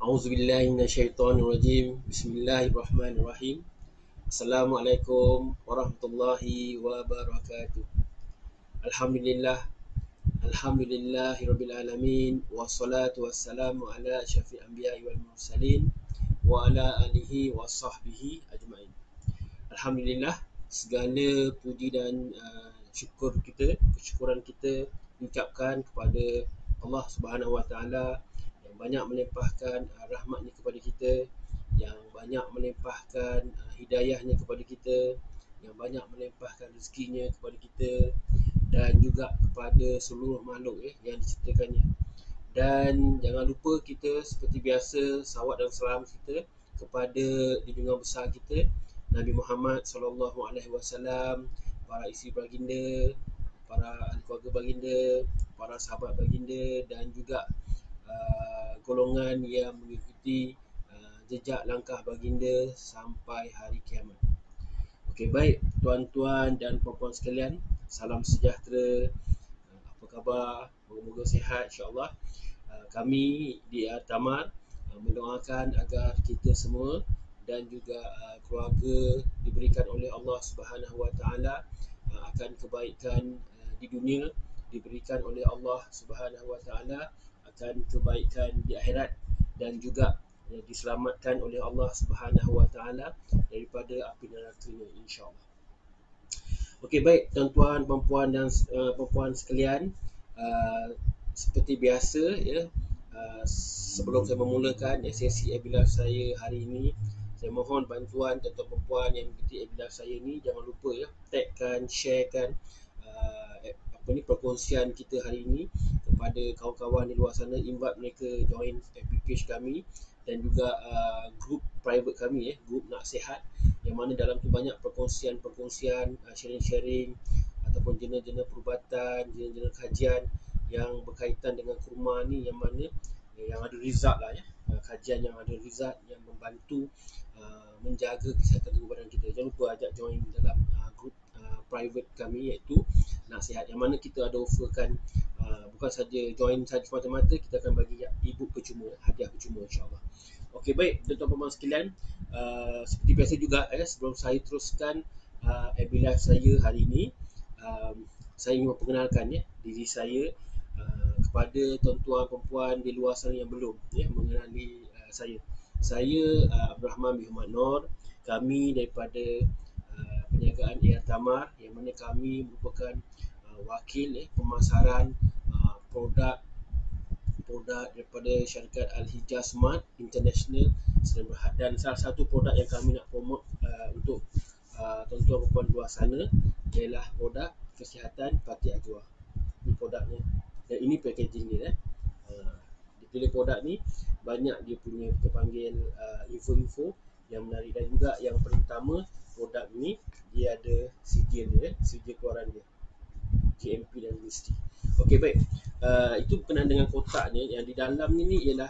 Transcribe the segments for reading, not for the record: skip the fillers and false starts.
A'udzubillahi minasyaitonirrajim. Bismillahirrahmanirrahim. Assalamualaikum warahmatullahi wabarakatuh. Alhamdulillah, alhamdulillahirabbil alamin wassalatu wassalamu ala asyrafil anbiya'i wal mursalin wa ala alihi wasahbihi ajmain. Alhamdulillah, segala puji dan kesyukuran kita diucapkan kepada Allah Subhanahu Wa Taala yang banyak melimpahkan rahmatnya kepada kita, yang banyak melimpahkan hidayahnya kepada kita, yang banyak melimpahkan rezekinya kepada kita dan juga kepada seluruh makhluk yang diciptakannya. Dan jangan lupa kita seperti biasa salawat dan salam kita kepada junjungan besar kita Nabi Muhammad sallallahu alaihi wasallam, para isteri baginda, para ahli keluarga baginda, para sahabat baginda dan juga golongan yang mengikuti jejak langkah baginda sampai hari kiamat. Okey, baik tuan-tuan dan puan-puan sekalian, salam sejahtera. Apa khabar? Moga-moga sihat insya-Allah. Kami di Tamar mendoakan agar kita semua dan juga keluarga diberikan oleh Allah Subhanahu Wa Taala akan kebaikan di dunia, diberikan oleh Allah Subhanahu Wa Taala akan kebaikan di akhirat dan juga diselamatkan oleh Allah Subhanahu Wa Taala daripada api nerakanya insya-Allah. Okey, baik tuan-tuan, puan-puan sekalian, seperti biasa sebelum saya memulakan sesi webinar saya hari ini, saya mohon bantuan tuan-tuan perempuan yang mengikuti webinar saya ni, jangan lupa tagkan, sharekan perkongsian kita hari ini kepada kawan-kawan di luar sana, invite mereka join FB page kami dan juga grup private kami, grup Nak Sihat, yang mana dalam tu banyak perkongsian, sharing-sharing ataupun jurnal-jurnal perubatan, jurnal-jurnal kajian yang berkaitan dengan kurma ni, yang mana yang ada result lah kajian yang ada result yang membantu menjaga kesihatan tubuh badan kita. Jangan lupa ajak join dalam grup private kami iaitu Nasihat, yang mana kita ada offerkan bukan saja join saja semata-mata, kita akan bagi e-book percuma, hadiah percuma insya-Allah. Okey, baik tuan-tuan sekalian, seperti biasa juga sebelum saya teruskan webinar saya hari ini, saya ingin memperkenalkan diri saya kepada tuan-tuan perempuan di luar sana yang belum mengenali saya. Saya Abdul Rahman bin Muhammad Noor. Kami daripada perniagaan Air Tamar, yang mana kami merupakan wakil pemasaran produk daripada syarikat Al-Hijaz Smart International Sdn Bhd. Dan salah satu produk yang kami nak promote untuk tuan-tuan perempuan luar sana ialah produk kesihatan Pati Ajwa. Ini produknya dan ini packaging dia. Dia pilih produk ni banyak dia punya, kita panggil info-info yang menarik, dan juga yang paling utama produk ni dia ada sijil dia, sijil keluaran dia, GMP dan GST. Okey, baik. Itu berkenaan dengan kotaknya. Yang di dalam ni ialah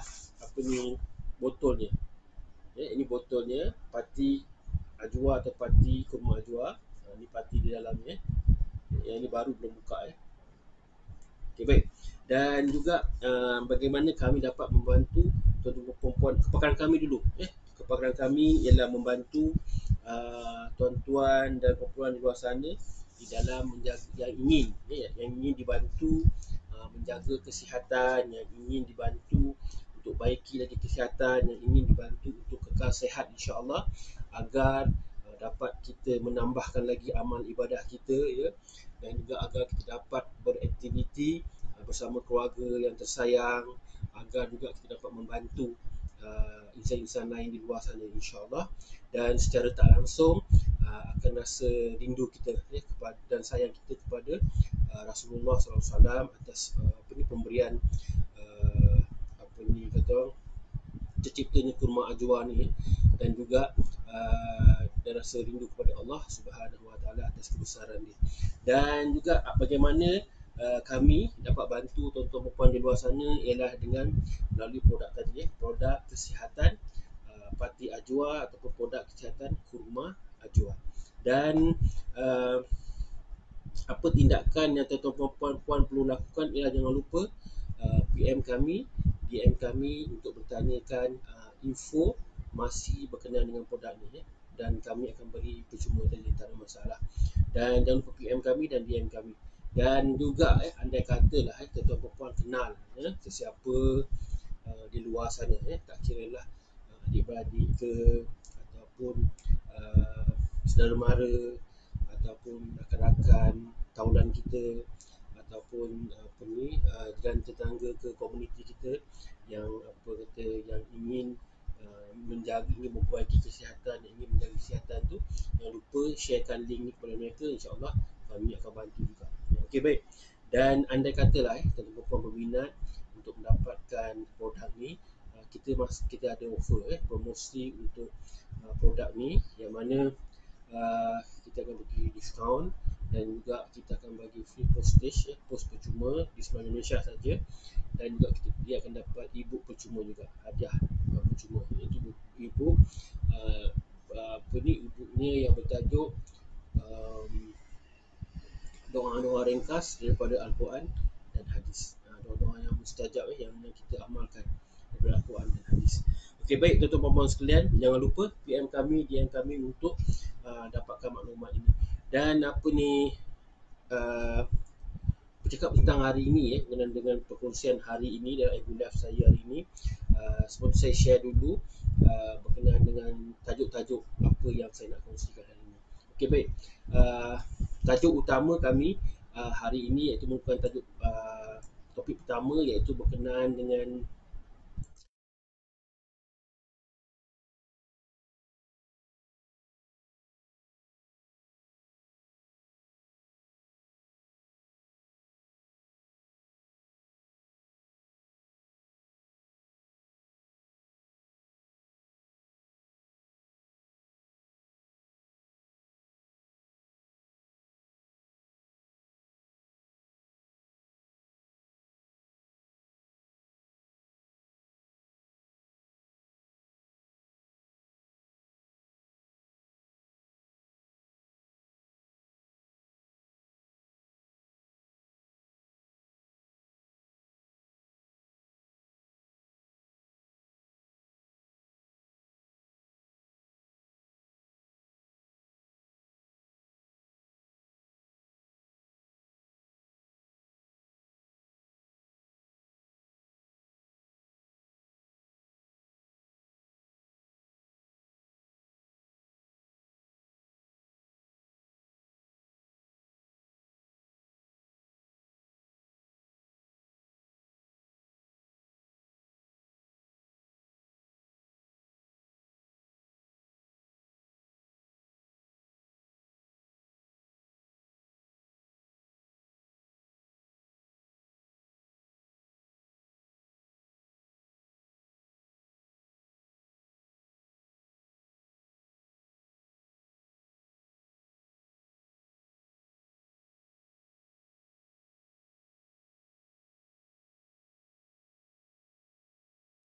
botolnya. Ini botolnya Pati Ajwa atau Pati Kurma Ajwa. Ini pati di dalamnya. Yang ini baru belum buka Okey, baik. Dan juga bagaimana kami dapat membantu tuan-tuan perempuan. Kepakaran kami dulu. Kepakaran kami ialah membantu tuan-tuan dan perempuan di luar sana di dalam menjaga, yang ingin dibantu menjaga kesihatan, yang ingin dibantu untuk baiki lagi kesihatan, yang ingin dibantu untuk kekal sihat insya-Allah, agar dapat kita menambahkan lagi amal ibadah kita dan juga agar kita dapat beraktiviti bersama keluarga yang tersayang, agar juga kita dapat membantu insan-insan lain di luar sana insya-Allah, dan secara tak langsung akan rasa rindu kita kepada dan sayang kita kepada Rasulullah SAW atas pemberian terciptanya kurma ajwa ni, dan juga dan rasa rindu kepada Allah Subhanahu Wa Taala atas kebesaran dia. Dan juga bagaimana kami dapat bantu tuan-tuan perempuan di luar sana ialah dengan melalui produk tadi, produk kesihatan Pati Ajwa ataupun produk kesihatan kurma ajwa. Dan apa tindakan yang tuan-tuan perempuan perlu lakukan ialah jangan lupa PM kami DM kami untuk bertanyakan info masih berkenaan dengan produk ni, dan kami akan beri percuma tadi, tak ada masalah. Dan jangan lupa PM kami dan DM kami. Dan juga andai katalah tuan-tuan perempuan kenal sesiapa di luar sana, tak kira lah adik-beradik ke, ataupun saudara mara, ataupun rakan-rakan tahunan kita, ataupun jiran tetangga ke komuniti kita yang yang ingin menjaga, ingin memperbaiki kesihatan, ingin menjaga kesihatan tu, jangan lupa sharekan link ni kepada mereka. InsyaAllah kami akan bantu juga. Okey, baik. Dan andai katalah tuan-tuan perempuan berminat untuk mendapatkan produk ni, kita ada offer promosi untuk produk ni, yang mana kita akan bagi diskaun, dan juga kita akan bagi free postage, post percuma di seluruh Malaysia saja. Dan juga dia akan dapat e-book percuma juga, hadiah percuma, iaitu e-book e-booknya yang bertajuk doa-doa ringkas daripada Al-Quran dan Hadis. Doa-doa yang mustajab yang kita amalkan daripada Al-Quran dan Hadis. Okey, baik tuan-tuan puan sekalian, jangan lupa PM kami, DM kami untuk dapatkan maklumat ini. Dan bercakap tentang hari ini, berkenaan dengan perkongsian hari ini dalam Ibu Live saya hari ini, seperti saya share dulu berkenaan dengan tajuk-tajuk apa yang saya nak kongsikan hari ini. Okey, baik. Tajuk utama kami hari ini iaitu merupakan tajuk topik pertama, iaitu berkenaan dengan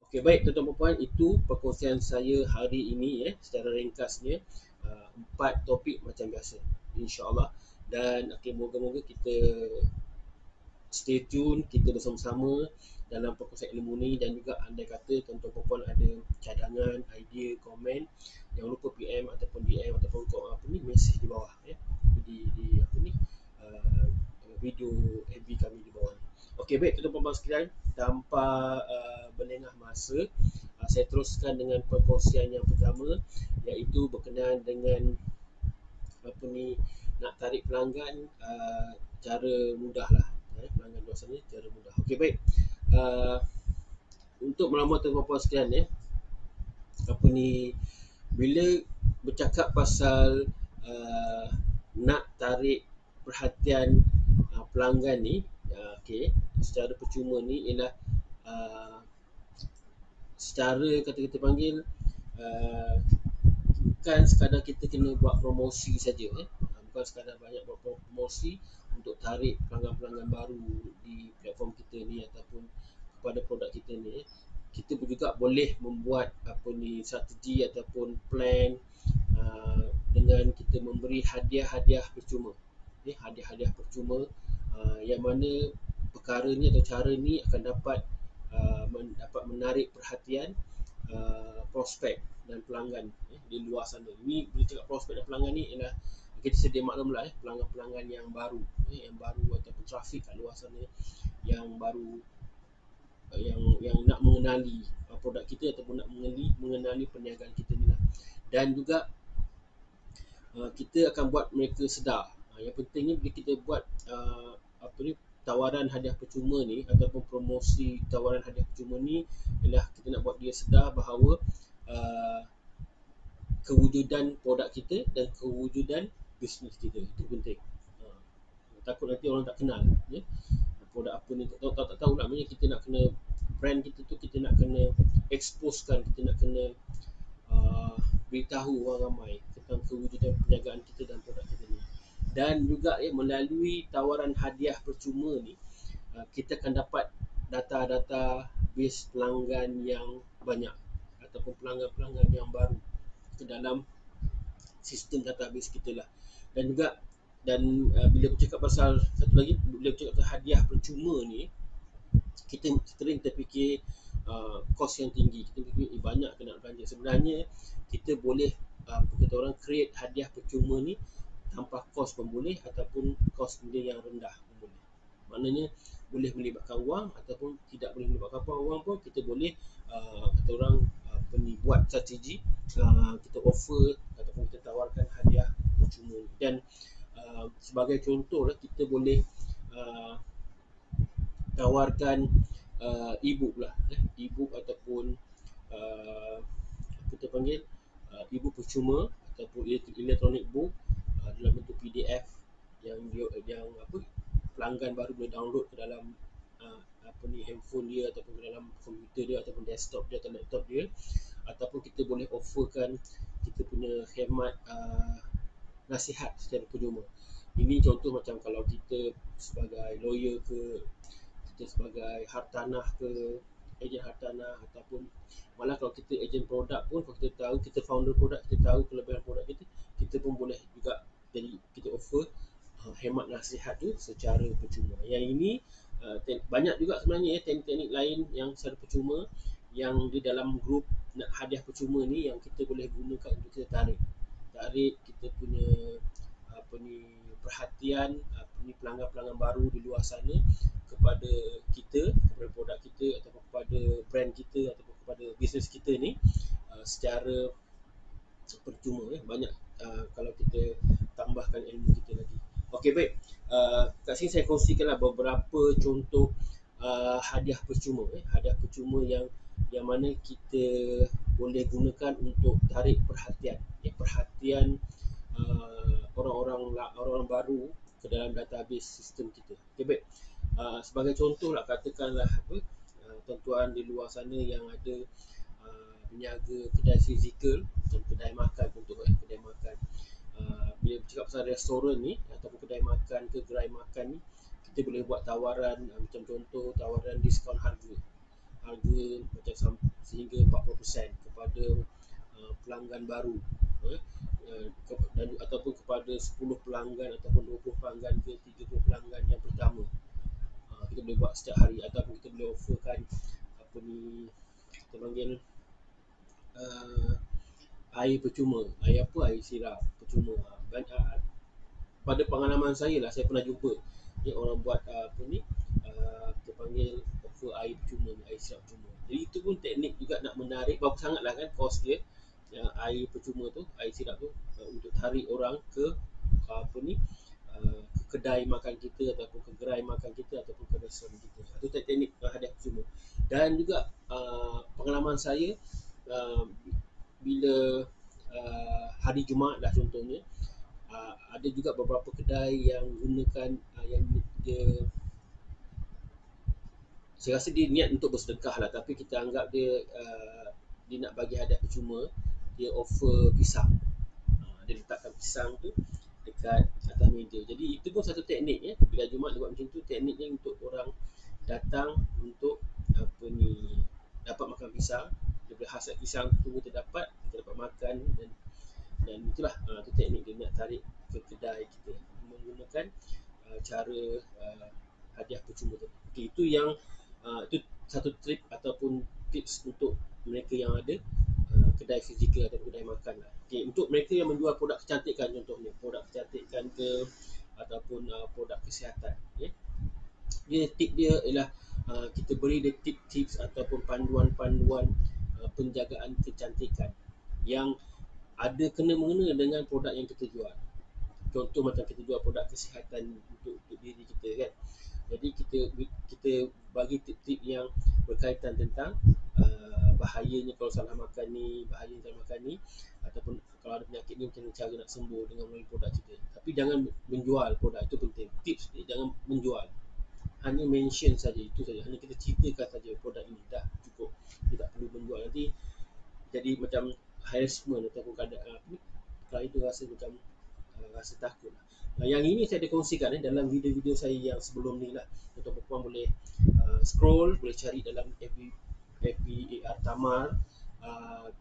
Okey, baik tuan-tuan dan puan, itu perkongsian saya hari ini secara ringkasnya, 4 topik macam biasa, insya-Allah. Dan okey, moga-moga kita stay tune, kita bersama-sama dalam perkongsian ilmu ni. Dan juga andai kata tuan-tuan dan puan ada cadangan, idea, komen, jangan lupa PM ataupun DM ataupun mesej di bawah di video FB kami di bawah ni. Okey, baik tuan-tuan dan puan sekalian, tanpa berlengah masa, saya teruskan dengan perkongsian yang pertama, iaitu berkenaan dengan nak tarik pelanggan cara mudah lah, pelanggan luar sana cara mudah. Okey, baik. Untuk melamar tuan-tuan dan puan sekalian, bila bercakap pasal nak tarik perhatian pelanggan ni, okey, secara percuma ni ialah secara kata kita panggil bukan sekadar kita kena buat promosi saja, bukan sekadar banyak buat promosi untuk tarik pelanggan-pelanggan baru di platform kita ni ataupun kepada produk kita ni. Kita juga boleh membuat strategi ataupun plan dengan kita memberi hadiah-hadiah percuma. Hadiah-hadiah percuma yang mana perkara ni atau cara ni akan dapat dapat menarik perhatian prospek dan pelanggan di luar sana. Ini bila cakap prospek dan pelanggan ni ialah kita sedia maklum lah pelanggan-pelanggan yang baru ataupun trafik kat luar sana yang baru, yang nak mengenali produk kita ataupun nak mengenali perniagaan kita ni lah. Dan juga kita akan buat mereka sedar. Yang pentingnya bila kita buat tawaran hadiah percuma ni ataupun promosi tawaran hadiah percuma ni ialah kita nak buat dia sedar bahawa kewujudan produk kita dan kewujudan bisnes kita itu penting. Takut nanti orang tak kenal produk apa ni, tak tahu lah. Maksudnya kita nak kena brand kita tu, kita nak kena exposekan, kita nak kena beritahu orang ramai tentang kewujudan perniagaan kita dan produk kita ni. Dan juga melalui tawaran hadiah percuma ni kita akan dapat data-data base pelanggan yang banyak ataupun pelanggan-pelanggan yang baru ke dalam sistem database kita lah. Dan juga bila bercakap pasal satu lagi, bila bercakap pasal hadiah percuma ni, kita sering terfikir kos yang tinggi. Kita fikir banyak kena belanja. Sebenarnya kita boleh kata orang create hadiah percuma ni tanpa kos pun boleh, ataupun kos dia yang rendah pun boleh. Maknanya boleh melibatkan wang ataupun tidak boleh melibatkan wang pun kita boleh kata orang buat strategi, kita offer ataupun kita tawarkan hadiah percuma. Dan sebagai contoh lah, kita boleh tawarkan e-book lah, e-book ataupun kita panggil e-book percuma ataupun electronic book dalam bentuk PDF yang pelanggan baru boleh download ke dalam handphone dia ataupun ke dalam komputer dia ataupun desktop dia atau laptop dia, ataupun kita boleh offerkan kita punya khidmat nasihat secara percuma. Ini contoh macam kalau kita sebagai lawyer ke, kita sebagai hartanah ke, ejen hartanah, ataupun malah kalau kita ejen produk pun, kalau kita tahu, kita founder produk, kita tahu kelebihan produk kita, kita pun boleh juga jadi kita offer hemat nasihat tu secara percuma. Yang ini banyak juga sebenarnya teknik-teknik lain yang secara percuma yang di dalam grup hadiah percuma ni yang kita boleh gunakan untuk kita tarik kita punya perhatian pelanggan-pelanggan baru di luar sana kepada kita, kepada produk kita ataupun kepada brand kita ataupun kepada bisnes kita ni secara percuma. Banyak kalau kita tambahkan ilmu kita lagi. Okey, baik. Kat sini saya kongsikanlah beberapa contoh hadiah percuma. Hadiah percuma yang mana kita boleh gunakan untuk tarik perhatian orang-orang baru ke dalam database sistem kita. Okey, baik. Sebagai contoh lah, katakanlah tuan-tuan di luar sana yang ada berniaga kedai fizikal dan kedai makan untuk kedai makan. Bila bercakap pasal restoran ni ataupun kedai makan ke gerai makan ni, kita boleh buat tawaran macam contoh tawaran diskaun harga macam sehingga 40% kepada pelanggan baru, dan ataupun kepada 10 pelanggan ataupun 20 pelanggan ke 30 pelanggan yang pertama. Kita boleh buat setiap hari, ataupun kita boleh offerkan kita panggil air percuma. Air sirap percuma. Pada pengalaman saya lah, saya pernah jumpa orang buat kita panggil offer air percuma, air sirap percuma. Jadi itu pun teknik juga nak menarik. Berapa sangat lah kan kos dia, air percuma tu, air sirap tu, untuk tarik orang ke ke kedai makan kita ataupun ke gerai makan kita ataupun ke restoran kita. Itu teknik hadiah percuma. Dan juga pengalaman saya bila hari Jumaat lah contohnya, ada juga beberapa kedai yang gunakan yang saya rasa dia niat untuk bersedekah lah, tapi kita anggap dia nak bagi hadiah percuma. Dia offer pisang, dia letakkan pisang tu dekat atas meja. Jadi itu pun satu teknik bila Jumaat dia buat macam tu, tekniknya untuk orang datang untuk dapat makan pisang. Daripada hasil pisang tu kita dapat makan, dan itulah tu teknik dia nak tarik ke kedai kita menggunakan cara hadiah percuma tu. Okay, itu yang Itu satu trik ataupun tips untuk mereka yang ada kedai fizikal atau kedai makan lah. Okay, untuk mereka yang menjual produk kecantikan, contohnya produk kecantikan ke ataupun produk kesihatan, okay? Tip dia ialah kita beri dia tips ataupun panduan-panduan penjagaan kecantikan yang ada kena mengena dengan produk yang kita jual. Contoh macam kita jual produk kesihatan untuk diri kita kan. Jadi kita bagi tip-tip yang berkaitan tentang bahayanya kalau salah makan ni, bahayanya salah makan ni, ataupun kalau ada penyakit ni macam cara nak sembuh dengan melalui produk kita. Tapi jangan menjual produk, itu penting. Tips dia jangan menjual, hanya mention saja, itu saja, hanya kita ceritakan saja produk ini, dah cukup. Kita tak perlu menjual, nanti jadi macam harassment ataupun keadaan kalau itu rasa macam rasa takut. Yang ini saya ada kongsikan dalam video-video saya yang sebelum ni lah. Tuan-tuan boleh scroll, boleh cari dalam FBAR Tamar,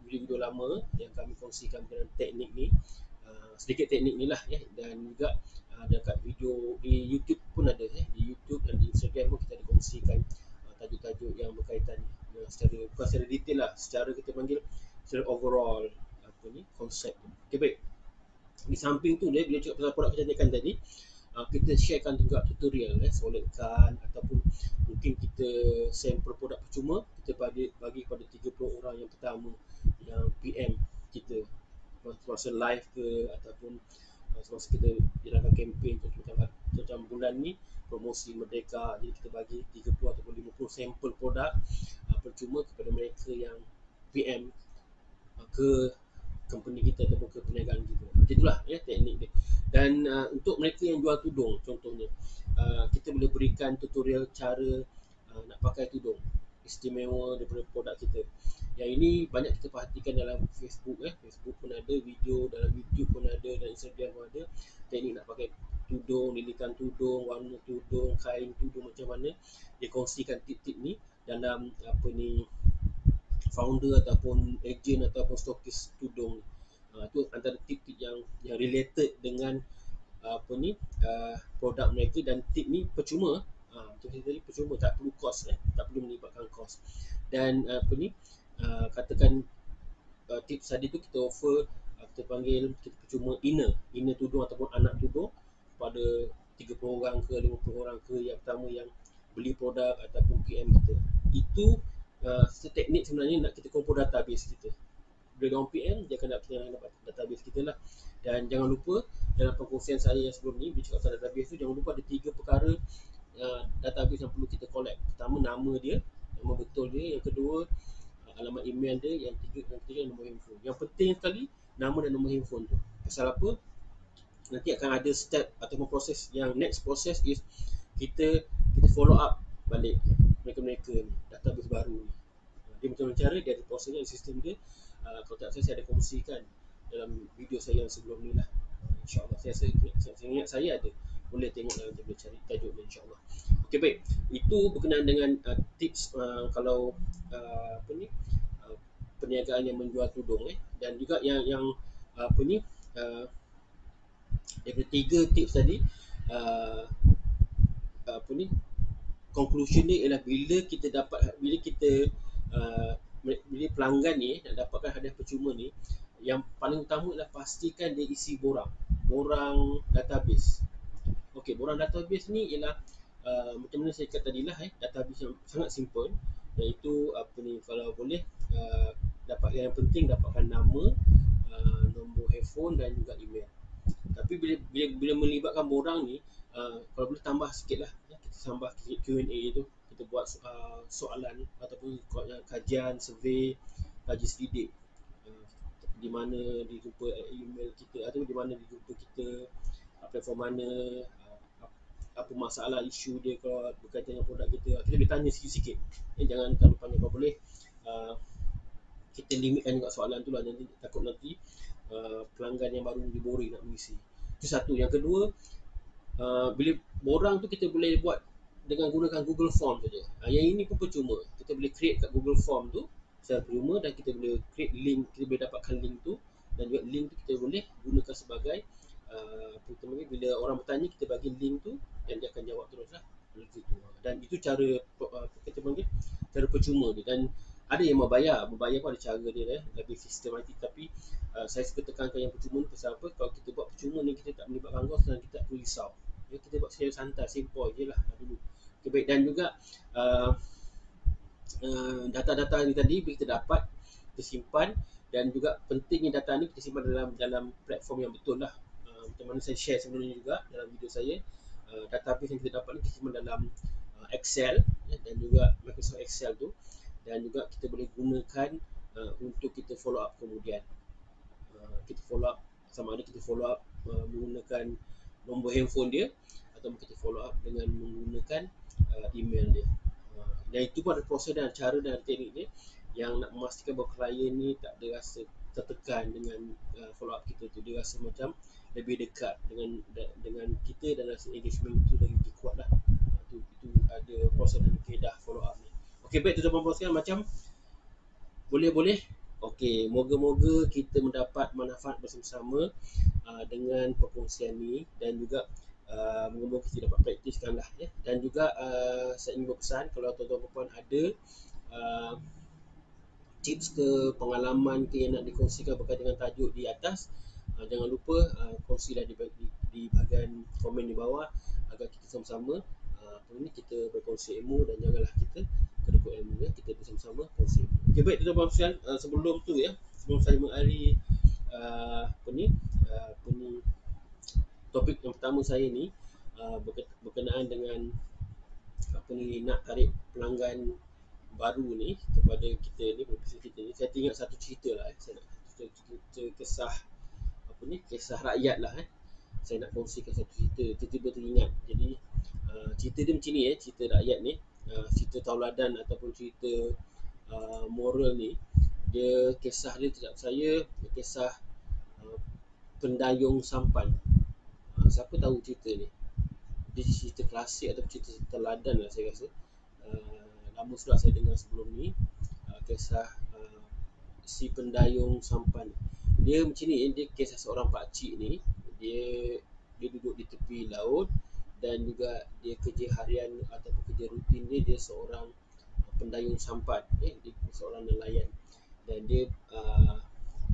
video-video lama yang kami kongsikan dengan teknik ni. Sedikit teknik ni lah ya. Dan juga dekat video di YouTube pun ada ya. Di YouTube dan di Instagram pun kita ada kongsikan tajuk-tajuk yang berkaitan ni. Secara, bukan secara detail lah, secara kita panggil secara overall apa ni, konsep tu. Okay, baik. Di samping tu dia, bila cakap pasal produk kecantikan tadi, kita sharekan juga tutorial solidkan ataupun mungkin kita sampel produk percuma, kita bagi kepada 30 orang yang pertama yang PM kita semasa live ke ataupun semasa kita jalankan kempen macam bulan ni promosi Merdeka, jadi kita bagi 30 ataupun 50 sampel produk percuma kepada mereka yang PM ke company kita ataupun ke perniagaan kita. Macam itulah ya teknik dia. Dan untuk mereka yang jual tudung contohnya, kita boleh berikan tutorial cara nak pakai tudung istimewa daripada produk kita. Yang ini banyak kita perhatikan dalam Facebook Facebook pun ada video, dalam YouTube pun ada, dan Instagram pun ada. Teknik nak pakai tudung, lilitan tudung, warna tudung, kain tudung macam mana. Dia kongsikan tip-tip ni dalam apa ni, founder ataupun agent ataupun stokis tudung. Itu antara tip-tip yang related dengan apa ni, produk mereka, dan tip ni percuma. Macam saya tadi, percuma, tak perlu kos tak perlu melibatkan kos. Dan apa ni, katakan tips tadi tu kita offer, kita panggil, kita percuma inner tudung ataupun anak tudung pada 30 orang ke 50 orang ke yang pertama yang beli produk ataupun PM kita. Itu teknik sebenarnya nak kita kumpul database kita. Bila orang PM, dia akan dapat database kita lah. Dan jangan lupa dalam perkongsian saya yang sebelum ni, bila cakap pasal database tu, jangan lupa ada 3 perkara database yang perlu kita collect. Pertama, nama dia, nama betul dia. Yang kedua, alamat email dia. Yang ketiga nombor handphone. Yang penting sekali, nama dan nombor handphone tu. Pasal apa? Nanti akan ada step ataupun proses. Yang next proses is kita follow up balik mereka-mereka ni, database baru ni. Dia macam cara, dia ada prosesnya, ada sistem dia. Kalau tak saya ada kongsikan dalam video saya yang sebelum ni lah. InsyaAllah saya ingat saya ada. Boleh tengok dalam, boleh cari tajuk dia, insyaAllah. Okey, baik. Itu berkenaan dengan tips kalau apa ni, perniagaan yang menjual tudung dan juga yang apa ni, daripada 3 tips tadi, apa ni, conclusion dia ialah bila pelanggan ni nak dapatkan hadiah percuma ni, yang paling utama adalah pastikan dia isi borang database. Okey, borang database ni ialah macam mana saya kata tadi lah, database yang sangat simple, iaitu apa ni, kalau boleh dapat yang penting, dapatkan nama, nombor handphone dan juga email. Tapi bila melibatkan borang ni, kalau boleh tambah sikit lah, kita tambah Q&A tu, kita buat soalan ataupun kajian, survey, kaji selidik, di mana dijumpa email kita atau di mana dijumpa kita, platform mana, apa masalah, isu dia kalau berkaitan dengan produk kita. Kita boleh tanya sikit-sikit, jangan terlalu panjang. Kalau boleh kita limitkan juga soalan tu lah, takut nanti pelanggan yang baru dia boring nak mengisi. Itu satu. Yang kedua, bila borang tu kita boleh buat dengan gunakan Google Form saja. Yang ini pun percuma. Kita boleh create kat Google Form tu secara percuma, dan kita boleh create link, kita boleh dapatkan link tu, dan juga link tu kita boleh gunakan sebagai bila orang bertanya, kita bagi link tu dan dia akan jawab terus lah. Dan itu cara apa kita panggil, cara percuma dia. Dan ada yang membayar pun ada cara dia lebih sistematik, tapi saya suka tekankan yang percuma ni pasal apa? Kalau kita buat percuma ni kita tak melibatkan kos dan kita tak perlu risau. Ya, kita buat secara santai, simple je lah dulu. Okay, baik. Dan juga uh, data-data ni tadi bila kita dapat, kita simpan, dan juga pentingnya data ni kita simpan dalam dalam platform yang betul lah. Macam mana saya share sebelum ni juga dalam video saya, database yang kita dapat ni kita simpan dalam Excel, dan juga Microsoft Excel tu, dan juga kita boleh gunakan untuk kita follow up kemudian. Kita follow up, sama ada kita follow up menggunakan nombor handphone dia, atau kita follow up dengan menggunakan email dia. Dan itu pun ada proses dan cara dan teknik dia yang nak memastikan bahawa klien ni tak ada rasa tertekan dengan follow up kita tu. Dia rasa macam lebih dekat dengan kita dan rasa engagement itu lagi kuat lah. Itu ada proses dan kaedah follow up ni. Okey, baik tuan-tuan puan sekalian, macam boleh. Okey, moga-moga kita mendapat manfaat bersama-sama dengan perkongsian ni, dan juga moga-moga kita dapat praktiskan lah ya. Dan juga saya ingin berpesan, kalau tuan-tuan puan ada tips ke pengalaman ke yang nak dikongsikan berkaitan dengan tajuk di atas, jangan lupa kongsilah di bahagian komen di bawah, agar kita sama-sama kita berkongsi ilmu, dan janganlah kita kedekut ilmu ya. Kita bersama-sama kongsi ilmu. Okey, baik tuan-tuan sekalian, sebelum tu ya, sebelum saya mengakhiri topik yang pertama saya ni, berkenaan dengan nak tarik pelanggan baru ni kepada kita ni, berbisnes kita ni, saya teringat satu cerita lah. Saya nak cerita kisah kisah rakyat lah. Saya nak kongsikan satu cerita, tiba-tiba teringat. Jadi cerita dia macam ni cerita rakyat ni, cerita tauladan ataupun cerita moral ni. Dia kisah dia tidak saya, kisah pendayung sampan. Siapa tahu cerita ni? Dia cerita klasik atau cerita teladan lah saya rasa. Lama sudah saya dengar sebelum ni, kisah si pendayung sampan. Dia macam ni, dia kisah seorang pakcik ni. Dia duduk di tepi laut, dan juga dia kerja harian ataupun kerja rutin dia seorang pendayung sampan. Dia seorang nelayan, dan dia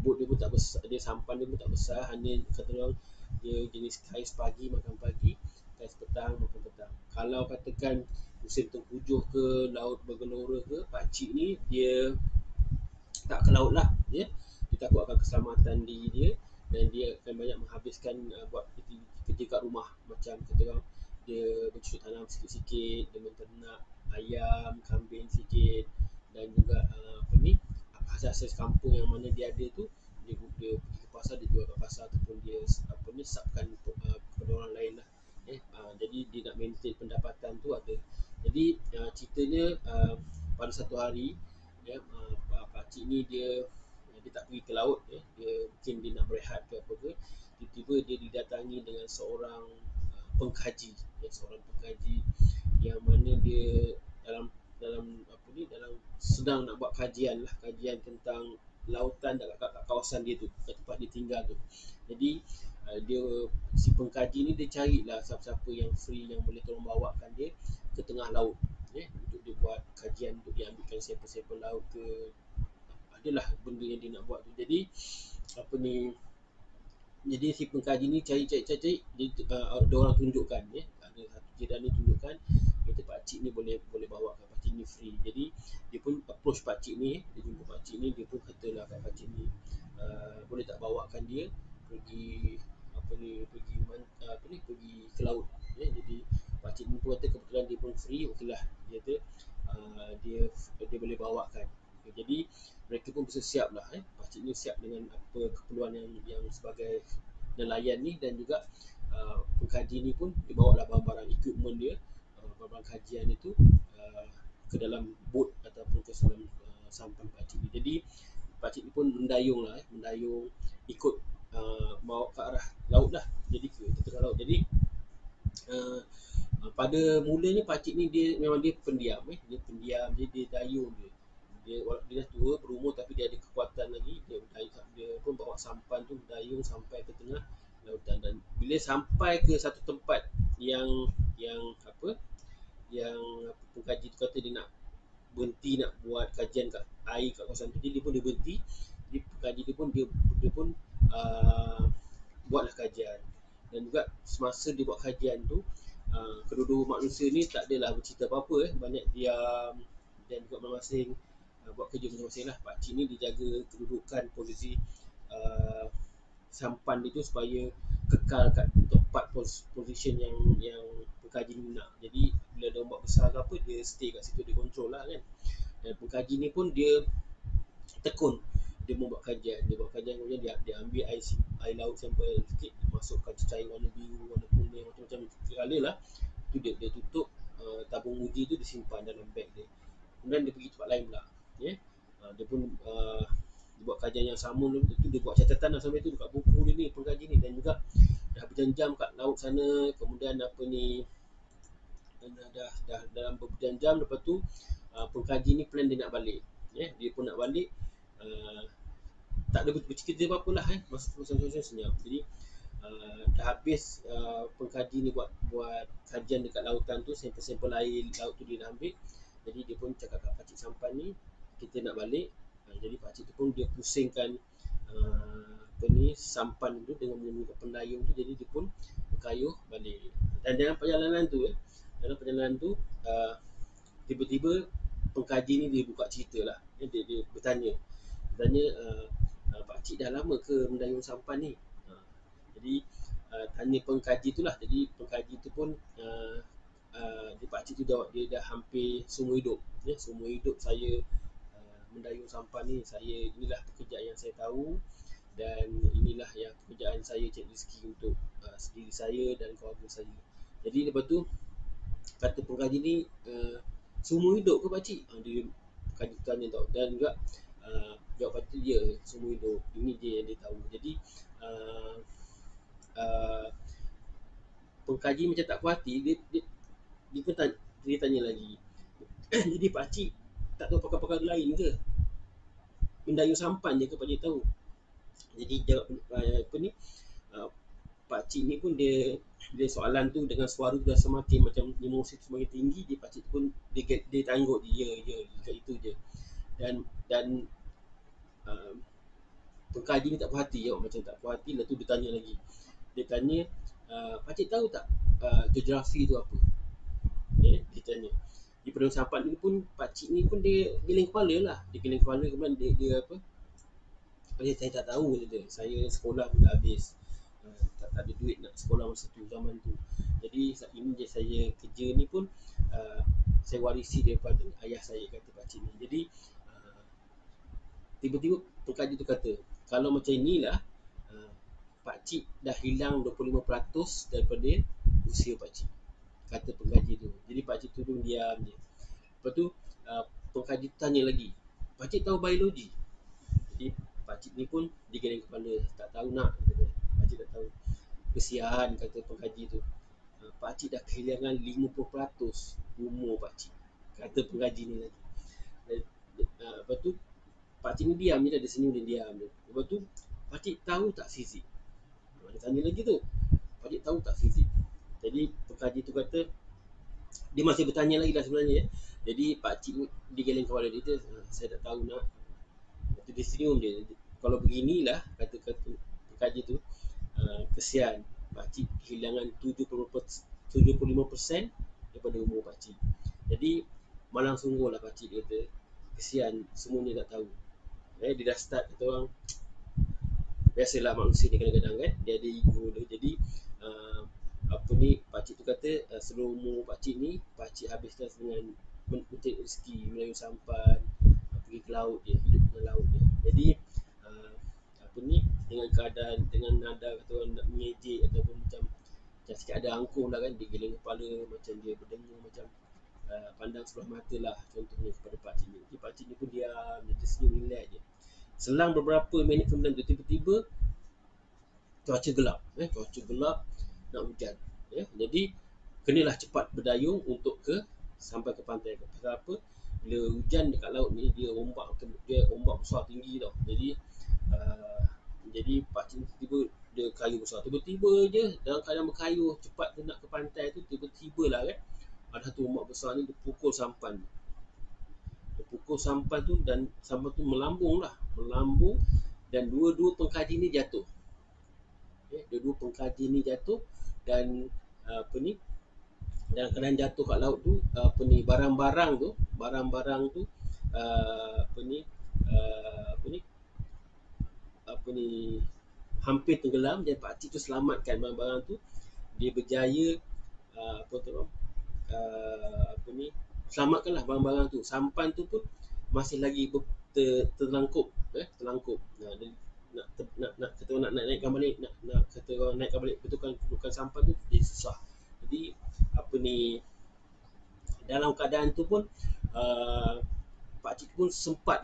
bot dia pun tak besar, dia sampan dia pun tak besar, hanya kata orang dia jenis kais pagi makan pagi, kais petang makan petang. Kalau katakan musim tengkujuh ke, laut bergelora ke, pakcik ni dia tak ke laut lah ya. Dia takut akan keselamatan diri dia, dan dia akan banyak menghabiskan buat kerja kat rumah. Macam kata orang, dia bercocok tanam sikit-sikit, dia menternak ayam, kambing sikit, dan juga hasil-hasil kampung yang mana dia ada tu, dia pergi ke pasar, dia jual kat pasar, ataupun dia subkan kepada orang lain lah. Jadi dia nak maintain pendapatan tu ada. Jadi ceritanya pada satu hari ya, pakcik ni dia tak pergi ke laut ya. Dia mungkin dia nak berehat ke apa ke. Tiba-tiba dia didatangi dengan seorang pengkaji ya, seorang pengkaji yang mana dia dalam dalam sedang nak buat kajian tentang lautan dekat kawasan dia tu, kat tempat dia tinggal tu. Jadi dia, si pengkaji ni, dia carilah siapa-siapa yang free, yang boleh tolong bawakan dia ke tengah laut untuk dia buat kajian, untuk dia ambilkan sampel-sampel laut ke, adalah benda yang dia nak buat tu. Jadi jadi si pengkaji ni cari dia, ada orang tunjukkan ada satu jiran ni tunjukkan, kata pakcik ni boleh bawakan, pakcik ni free. Jadi dia pun approach pakcik ni, dia jumpa pakcik ni, dia pun katalah kat pakcik ni, boleh tak bawakan dia pergi pergi ke laut Jadi pakcik ni pun kata kebetulan dia pun free, okeylah, dia kata dia boleh bawakan. Jadi mereka pun bersiap lah. Pakcik ni siap dengan apa keperluan yang sebagai nelayan ni, dan juga pengkaji ni pun dia bawa lah barang-barang equipment dia, barang kajian itu ke dalam bot ataupun ke dalam sampan pakcik ni. Jadi pakcik ni pun mendayung ikut bawa ke arah laut lah. Jadi ke tengah laut. Jadi pada mulanya pakcik ni dia memang dia pendiam dia dayung dia dah tua berumur, tapi dia ada kekuatan lagi. Dia pun bawa sampan tu dayung sampai ke tengah lautan, dan bila sampai ke satu tempat yang yang pengkaji tu kata dia nak berhenti nak buat kajian kat air kat kawasan tu, jadi dia pun dia berhenti. Jadi pengkaji dia pun dia pun uh, buatlah kajian. Dan juga semasa dia buat kajian tu, kedua-dua manusia ni tak adalah bercerita apa-apa, banyak diam dan juga masing-masing buat kerja masing-masing lah. Pakcik ni dia jaga kedudukan posisi uh, sampan dia tu supaya kekal kat tempat position yang pengkaji ni nak. Jadi bila dia ombak besar ke apa, dia stay kat situ, dia control lah kan. Dan pengkaji ni pun dia tekun, dia mau buat kajian, kemudian dia ambil air laut sampel sikit, masukkan cecair warna biru, warna kuning, macam-macam colour lah. Tu dia tutup tabung uji tu, disimpan dalam beg dia. Kemudian dia pergi tempat lain pula, ya. Dia pun dia buat kajian yang sama tu, dia buat catatan lah sampai tu dekat buku dia ni, pengkaji ni. Dan juga dah berjam-jam kat laut sana, kemudian apa ni, dah dalam berjam-jam. Lepas tu pengkaji ni plan dia nak balik, ya. Dia pun nak balik, tak ada bercerita apa-apa lah, masa senyap. Jadi dah habis pengkaji ni buat kajian dekat lautan tu, sampel-sampel air laut tu dia dah ambil. Jadi dia pun cakap kat pakcik sampan ni, kita nak balik. Jadi pakcik tu pun dia pusingkan apa ni, sampan tu dengan menggunakan pendayung tu. Jadi dia pun berkayuh balik. Dan dalam perjalanan tu tiba-tiba pengkaji ni dia buka cerita lah, dia bertanya, pakcik dah lama ke mendayung sampan ni? Jadi tanya pengkaji tu lah. Jadi pengkaji tu pun pakcik tu jawab, dia dah hampir seumur hidup, ya. Seumur hidup saya mendayung sampan ni, inilah pekerjaan yang saya tahu, dan inilah yang pekerjaan saya cari rezeki untuk diri saya dan keluarga saya. Jadi lepas tu kata pengkaji ni, seumur hidup ke pakcik? Dia pengkaji tu tanya tau. Dan juga jawab pakcik, ya, seumur hidup. Ini dia yang dia tahu. Jadi pengkaji macam tak puas hati, dia pun tanya lagi. Jadi pakcik tak tahu pakar-pakar lain ke? Mendayung sampan je ke pakcik tahu? Jadi jawab apa ni, pakcik ni pun dia soalan tu dengan suara tu dah semakin macam emosi semakin tinggi. Pakcik tu pun dia tangguk je, ya, dekat itu je. Dan pengkaji ni tak puas hati, macam tak puas hati. Lepas tu dia tanya lagi. Dia tanya, pakcik tahu tak geografi tu apa? Dia tanya. Di pedang sampan ni pun pakcik ni pun dia geleng kepala lah. Dia geleng kepala, kemudian dia apa? Saya tak tahu, dia. Saya sekolah pun dah habis. Tak ada duit nak sekolah masa tu, zaman tu. Jadi ini je saya kerja ni pun saya warisi daripada ayah saya, kata pakcik ni. Jadi tiba-tiba pengkaji tu kata, kalau macam inilah pakcik dah hilang 25% daripada usia pakcik, kata pengkaji tu. Jadi pakcik tu pun diam je. Lepas tu pengkaji tu tanya lagi, pakcik tahu biologi? Jadi pakcik ni pun digeleng kepala, tak tahu nak, kata. Pakcik tak tahu. Kesian, kata pengkaji tu, pakcik dah kehilangan 50% umur pakcik, kata pengkaji ni lagi. Lepas tu pakcik ni diam je, dia senyum, dia diam je. Lepas tu pakcik tahu tak fizik? Dia tanya lagi tu, pakcik tahu tak fizik? Jadi pengkaji tu kata, dia masih bertanya lagi lah sebenarnya. Jadi pakcik ni digeleng kepala dia tu, saya tak tahu nak. Lepas tu dia senyum je. Kalau beginilah, kata pengkaji tu, kesian, pakcik kehilangan 75% daripada umur pakcik. Jadi malang sungguh lah pakcik, kata. Kesian, semuanya tak tahu. Dia dah start, kata orang, biasalah manusia ni kadang-kadang kan, dia ada ego dia. Jadi apa ni, pakcik tu kata seluruh umur pakcik ni, pakcik habiskan dengan mencari rezeki, mendayung sampan, pergi ke laut je, hidup dengan laut je. Jadi apa ni, dengan keadaan, dengan nada kata orang nak mengejek ataupun macam sikit ada angkuh lah kan, dia geleng kepala macam dia berdengar, macam pandang sebelah mata lah contohnya kepada pakcik ni. Jadi pakcik ni pun diam, dia senyum, relax je. Selang beberapa minit kemudian tu, tiba-tiba cuaca gelap, nak hujan, ya. Jadi kenalah cepat berdayung untuk sampai ke pantai. Pasal apa? Bila hujan dekat laut ni, dia ombak besar tinggi tau. Jadi pakcik ni tiba-tiba dia kayu besar. Tiba-tiba je dalam keadaan berkayuh cepat tu nak ke pantai tu, tiba-tiba lah kan, Ada satu ombak besar ni dia pukul sampan. Dia pukul sampan tu dan sampan tu melambung lah. Melambung dan dua-dua pengkaji ni jatuh. Dua-dua pengkaji ni jatuh dan apa ni, dan keadaan jatuh kat laut tu, apa ni, barang-barang tu apa ni, apa ni, apa ni, hampir tenggelam dan pakcik tu selamatkan barang-barang tu. Dia berjaya apa tu, apa ni, selamatkanlah barang-barang tu. Sampan tu pun masih lagi terlangkup, terlangkup. Nak kata orang nak naikkan balik, nak kata orang naikkan balik betulkan sampan tu jadi susah. Jadi apa ni, dalam keadaan tu pun pakcik pun sempat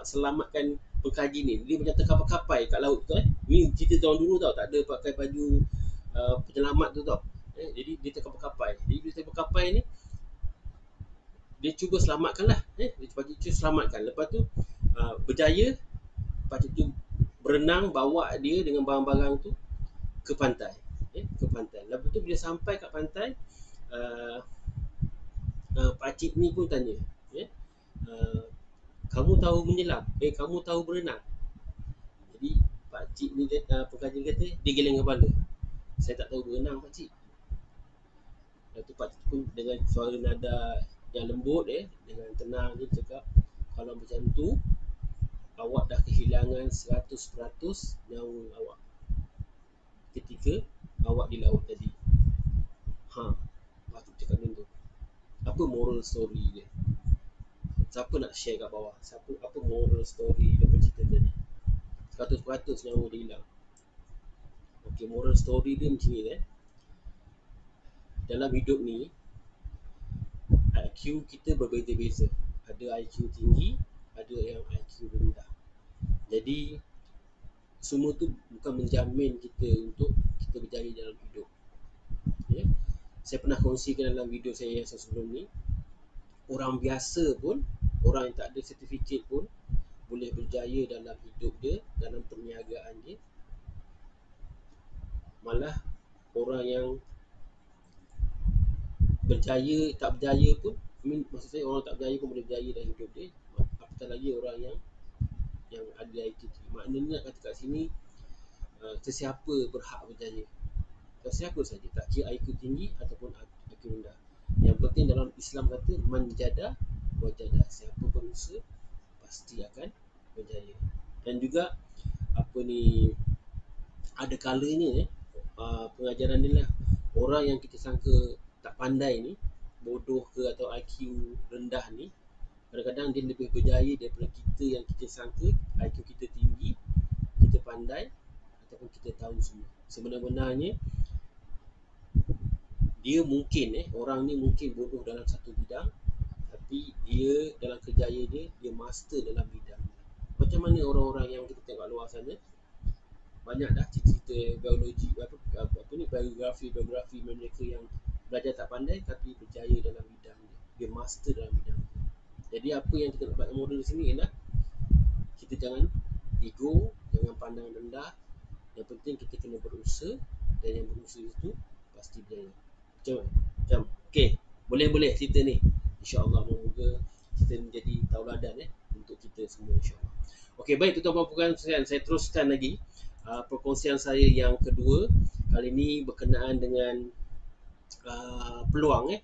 selamatkan pengkaji ni. Dia macam terkapai-kapai kat laut tu. Ni cerita tahun dulu tau, tak ada pakai baju penyelamat tu tau. Jadi dia terkapai-kapai. Jadi dia terkapai ni, dia cuba selamatkan lah. Pakcik cuba selamatkan. Lepas tu berjaya, pakcik tu berenang bawa dia dengan barang-barang tu ke pantai. Ke pantai. Lepas tu bila sampai kat pantai, pakcik ni pun tanya, kamu tahu menyelam? Kamu tahu berenang? Jadi pakcik ni pengkaji kata, dia geleng kepala. Saya tak tahu berenang, pakcik. Lepas tu pakcik pun dengan suara nada yang lembut, dengan tenang dia cakap, kalau macam tu awak dah kehilangan 100% nyawa awak ketika awak di laut tadi. Pakcik cakap macam tu. Apa moral story dia? Siapa nak share kat bawah? Apa moral story daripada cerita tadi? 100% nyawa dia hilang. Okay, moral story dia macam ni. Dalam hidup ni, IQ kita berbeza-beza. Ada IQ tinggi, ada yang IQ rendah. Jadi semua tu bukan menjamin kita untuk kita berjaya dalam hidup. Saya pernah kongsikan dalam video saya yang sebelum ni, orang biasa pun, orang yang tak ada sertifikat pun boleh berjaya dalam hidup dia, dalam perniagaan dia. Malah orang yang berjaya, tak berjaya pun, maksud saya orang tak berjaya pun boleh berjaya dalam hidup dia. Apatah lagi orang yang ada IQ tinggi. Maknanya nak kata kat sini, sesiapa berhak berjaya. Sesiapa saja, tak kira IQ tinggi ataupun IQ rendah. Yang penting dalam Islam kata, man jada wajada. Siapa berusaha pasti akan berjaya. Dan juga apa ni, ada kalanya pengajaran ni lah, orang yang kita sangka tak pandai ni, bodoh ke atau IQ rendah ni, kadang-kadang dia lebih berjaya daripada kita yang kita sangka IQ kita tinggi, kita pandai ataupun kita tahu semua. Sebenarnya dia mungkin orang ni mungkin bodoh dalam satu bidang, tapi dia dalam kerjaya dia master dalam bidang. Macam mana orang-orang yang kita tengok luar sana, banyak dah cerita biologi, biografi mereka yang belajar tak pandai tapi berjaya dalam bidang dia master dalam bidang dia. Jadi apa yang kita dapat model di sini ialah, kita jangan ego, jangan pandang rendah. Yang penting kita kena berusaha, dan yang berusaha itu pasti berjaya. Macam okey, boleh cerita ni. InsyaAllah moga kita menjadi tauladan untuk kita semua, insyaAllah. Okey, baik tuan-tuan dan puan, saya teruskan lagi perkongsian saya yang kedua. Kali ini berkenaan dengan peluang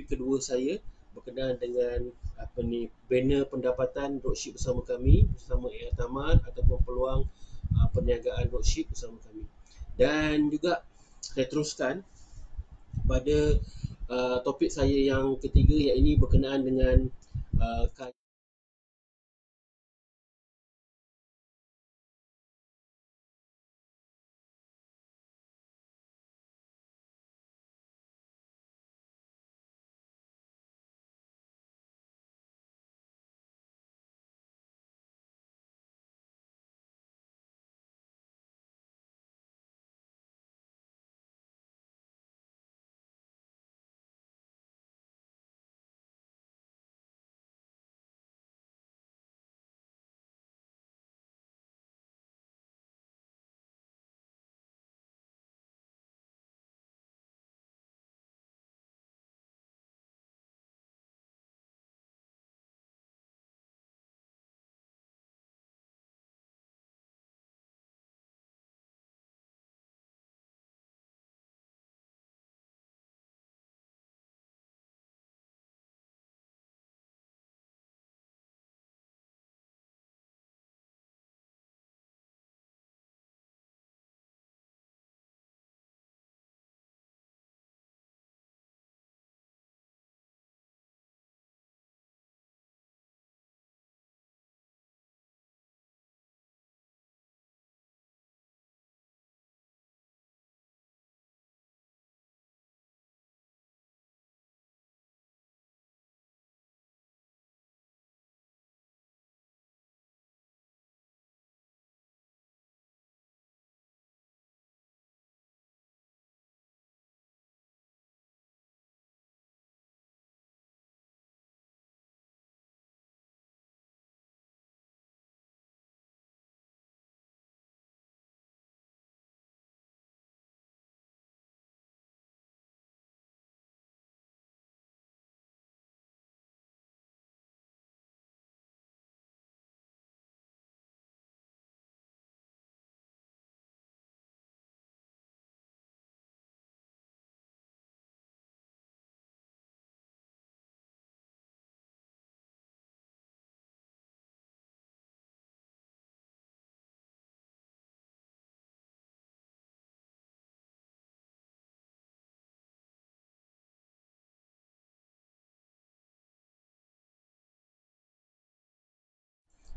topik kedua saya berkenaan dengan banner pendapatan dropship bersama kami, bersama Airtaman, ataupun peluang perniagaan dropship bersama kami. Dan juga saya teruskan pada topik saya yang ketiga, iaitu berkenaan dengan uh,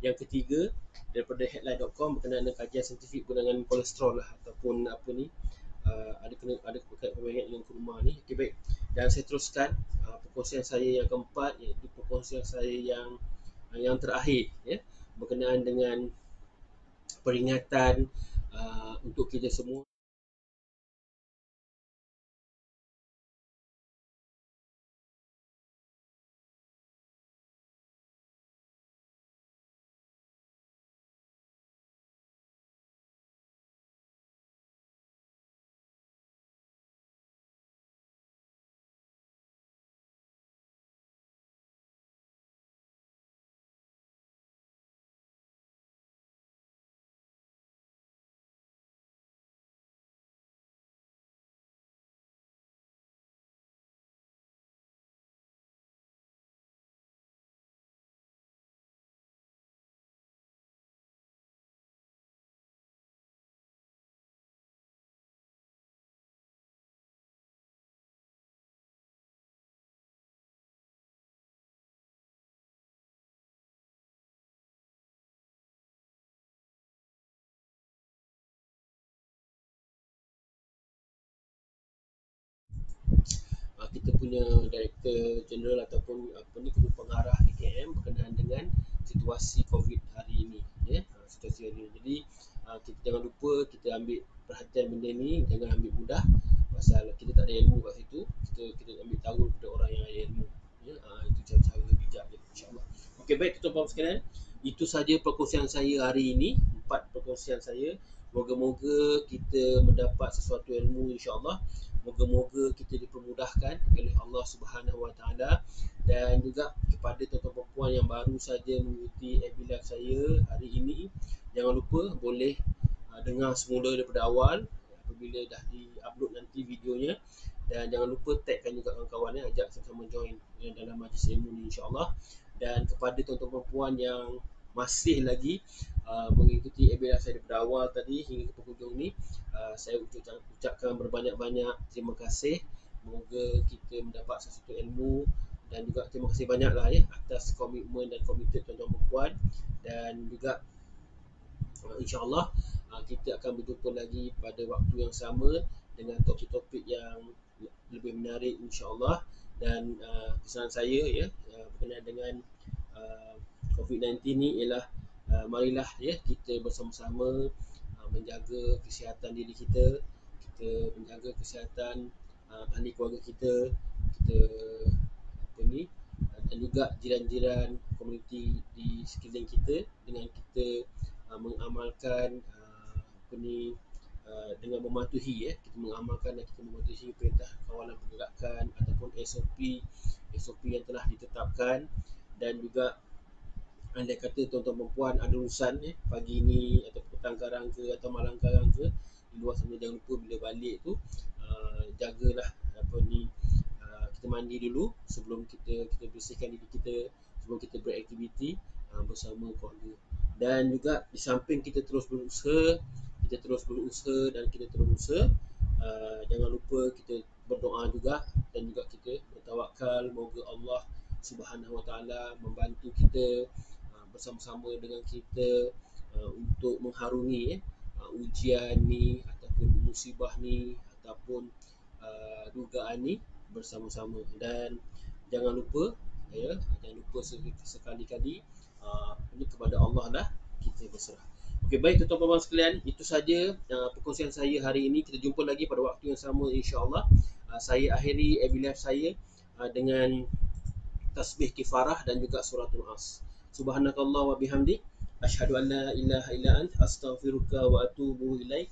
yang ketiga daripada headline.com berkenaan dengan kajian saintifik berkenaan kolesterol lah, ataupun apa ni, ada berkaitan dengan kurma ni. Okey, baik. Dan saya teruskan perkongsian saya yang keempat, iaitu perkongsian saya yang terakhir, ya, berkenaan dengan peringatan untuk kita semua. Kita punya Director General ataupun apa ni, pengarah DKM berkenaan dengan situasi COVID hari ini, ya, situasi hari ini. Jadi kita jangan lupa kita ambil perhatian benda ni, jangan ambil mudah, pasal kita tak ada ilmu kat situ. Kita ambil tahu daripada orang yang ada ilmu, ya. Itu cara-cara bijak dia, insya-Allah. Okey, baik tuan-tuan sekalian, itu saja perkongsian saya hari ini, 4 perkongsian saya. Moga-moga kita mendapat sesuatu ilmu, insya-Allah. Moga-moga kita dipermudahkan oleh Allah Subhanahu Wa Taala. Dan juga kepada tuan-tuan dan puan yang baru saja mengikuti webinar saya hari ini, jangan lupa boleh dengar semula daripada awal apabila dah di-upload nanti videonya. Dan jangan lupa tagkan juga kawan-kawan ya, ajak sama-sama join dalam majlis ilmu ni insya-Allah. Dan kepada tuan-tuan dan puan yang masih lagi mengikuti webinar saya daripada awal tadi hingga ke penghujung ni, saya ucapkan berbanyak-banyak terima kasih. Semoga kita mendapat sesuatu ilmu, dan juga terima kasih banyaklah ya atas komitmen dan komited tuan-tuan dan puan. Dan juga InsyaAllah kita akan berjumpa lagi pada waktu yang sama dengan topik-topik yang lebih menarik insyaAllah. Dan pesanan saya ya berkenaan dengan COVID-19 ni ialah marilah ya kita bersama-sama menjaga kesihatan diri kita, kita menjaga kesihatan ahli keluarga kita, kita apa ni, dan juga jiran-jiran komuniti di sekeliling kita, dengan kita mengamalkan apa ni, dengan mematuhi kita mengamalkan dan kita mematuhi perintah kawalan pergerakan ataupun SOP yang telah ditetapkan. Dan juga andai kata tuan-tuan dan puan ada urusan pagi ni atau petang karang ke atau malam karang ke di luar sana, jangan lupa bila balik tu jagalah apa ni, kita mandi dulu sebelum kita bersihkan diri kita sebelum kita beraktiviti bersama keluarga. Dan juga di samping kita terus berusaha dan kita terus berusaha, jangan lupa kita berdoa juga, dan juga kita bertawakal moga Allah Subhanahu Wa Taala membantu kita bersama-sama dengan kita untuk mengharungi ujian ni ataupun musibah ni ataupun dugaan ni bersama-sama. Dan jangan lupa sekali-kali ini kepada Allah lah kita berserah. Okey, baik tuan-tuan dan puan sekalian, itu saja perkongsian saya hari ini. Kita jumpa lagi pada waktu yang sama insya-Allah. Saya akhiri webinar saya dengan tasbih kifarah dan juga suratul as. Subhanakallah wa bihamdik, asyhadu an la ilaha illa ant, astaghfiruka wa atubu ilaik.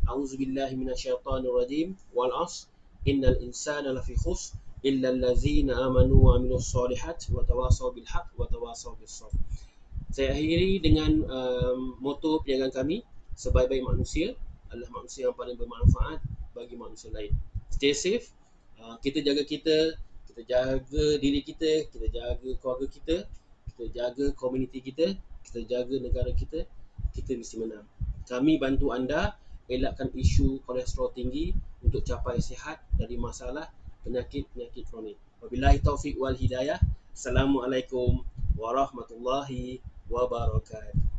A'udzubillahi minasyaitonir rajim. Wal 'asr, innal insana lafi khusr illa allazina amanu wa amilus solihat wa tawasaw bil haqq wa tawasaw bis sabr. Saya akhiri dengan moto perniagaan kami, sebaik-baik manusia adalah manusia yang paling bermanfaat bagi manusia lain. Stay safe, kita jaga diri kita, kita jaga keluarga kita, kita jaga komuniti kita, kita jaga negara kita, kita mesti menang. Kami bantu anda elakkan isu kolesterol tinggi untuk capai sihat dari masalah penyakit-penyakit kronik. Wabillahi taufiq wal hidayah. Assalamualaikum warahmatullahi wabarakatuh.